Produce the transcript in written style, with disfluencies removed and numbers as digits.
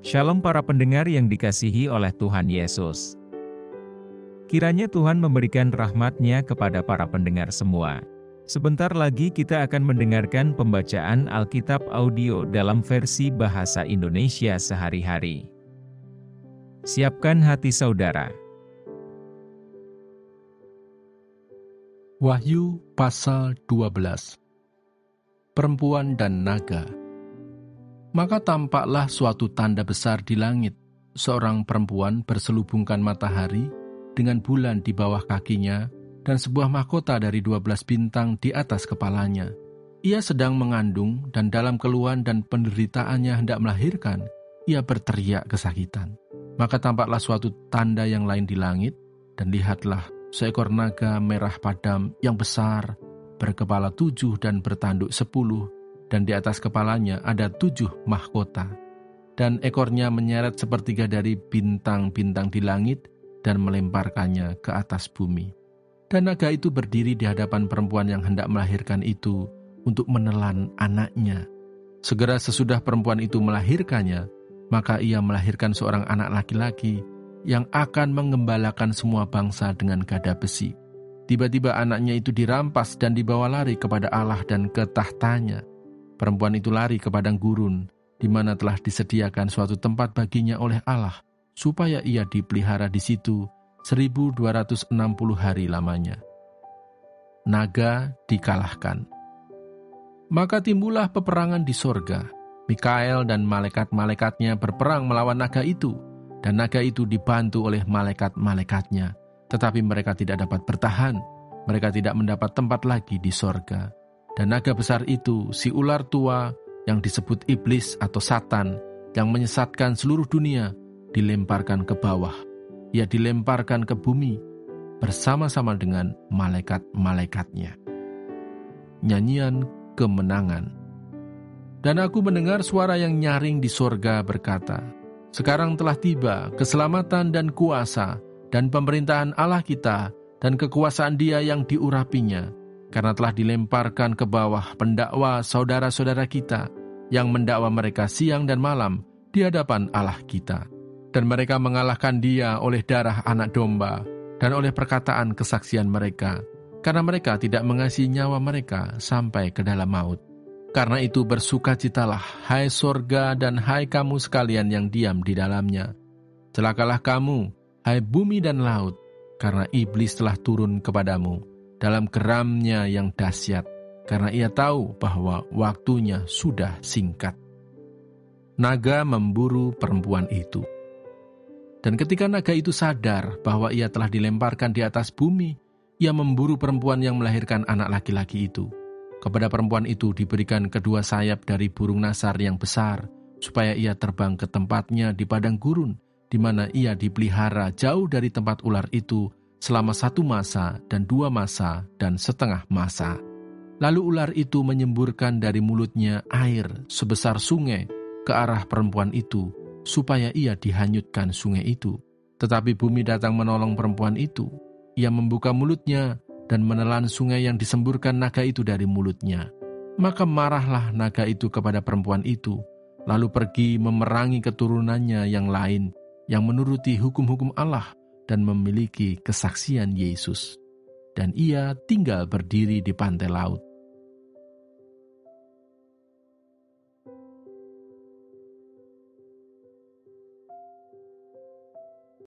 Shalom para pendengar yang dikasihi oleh Tuhan Yesus. Kiranya Tuhan memberikan rahmat-Nya kepada para pendengar semua. Sebentar lagi kita akan mendengarkan pembacaan Alkitab audio dalam versi bahasa Indonesia sehari-hari. Siapkan hati saudara. Wahyu pasal 12. Perempuan dan naga. Maka tampaklah suatu tanda besar di langit, seorang perempuan berselubungkan matahari dengan bulan di bawah kakinya dan sebuah mahkota dari 12 bintang di atas kepalanya. Ia sedang mengandung dan dalam keluhan dan penderitaannya hendak melahirkan, ia berteriak kesakitan. Maka tampaklah suatu tanda yang lain di langit, dan lihatlah seekor naga merah padam yang besar, berkepala 7 dan bertanduk 10, dan di atas kepalanya ada 7 mahkota. Dan ekornya menyeret sepertiga dari bintang-bintang di langit dan melemparkannya ke atas bumi. Dan naga itu berdiri di hadapan perempuan yang hendak melahirkan itu untuk menelan anaknya. Segera sesudah perempuan itu melahirkannya, maka ia melahirkan seorang anak laki-laki yang akan menggembalakan semua bangsa dengan gada besi. Tiba-tiba anaknya itu dirampas dan dibawa lari kepada Allah dan ke tahtanya. Perempuan itu lari ke padang gurun, di mana telah disediakan suatu tempat baginya oleh Allah, supaya ia dipelihara di situ 1260 hari lamanya. Naga dikalahkan. Maka timbullah peperangan di sorga. Mikael dan malaikat-malaikatnya berperang melawan naga itu, dan naga itu dibantu oleh malaikat-malaikatnya. Tetapi mereka tidak dapat bertahan, mereka tidak mendapat tempat lagi di sorga. Dan naga besar itu, si ular tua yang disebut iblis atau Satan, yang menyesatkan seluruh dunia, dilemparkan ke bawah. Ia dilemparkan ke bumi bersama-sama dengan malaikat-malaikatnya. Nyanyian kemenangan. Dan aku mendengar suara yang nyaring di sorga berkata, "Sekarang telah tiba keselamatan dan kuasa dan pemerintahan Allah kita dan kekuasaan Dia yang diurapinya, karena telah dilemparkan ke bawah pendakwa saudara-saudara kita yang mendakwa mereka siang dan malam di hadapan Allah kita. Dan mereka mengalahkan Dia oleh darah anak domba dan oleh perkataan kesaksian mereka, karena mereka tidak mengasihi nyawa mereka sampai ke dalam maut. Karena itu bersukacitalah, hai sorga dan hai kamu sekalian yang diam di dalamnya. Celakalah kamu, hai bumi dan laut, karena iblis telah turun kepadamu dalam geramnya yang dahsyat, karena ia tahu bahwa waktunya sudah singkat." Naga memburu perempuan itu. Dan ketika naga itu sadar bahwa ia telah dilemparkan di atas bumi, ia memburu perempuan yang melahirkan anak laki-laki itu. Kepada perempuan itu diberikan kedua sayap dari burung nasar yang besar, supaya ia terbang ke tempatnya di padang gurun, di mana ia dipelihara jauh dari tempat ular itu, selama 1 masa dan 2 masa dan setengah masa. Lalu ular itu menyemburkan dari mulutnya air sebesar sungai ke arah perempuan itu, supaya ia dihanyutkan sungai itu. Tetapi bumi datang menolong perempuan itu. Ia membuka mulutnya dan menelan sungai yang disemburkan naga itu dari mulutnya. Maka marahlah naga itu kepada perempuan itu, lalu pergi memerangi keturunannya yang lain, yang menuruti hukum-hukum Allah dan memiliki kesaksian Yesus. Dan ia tinggal berdiri di pantai laut.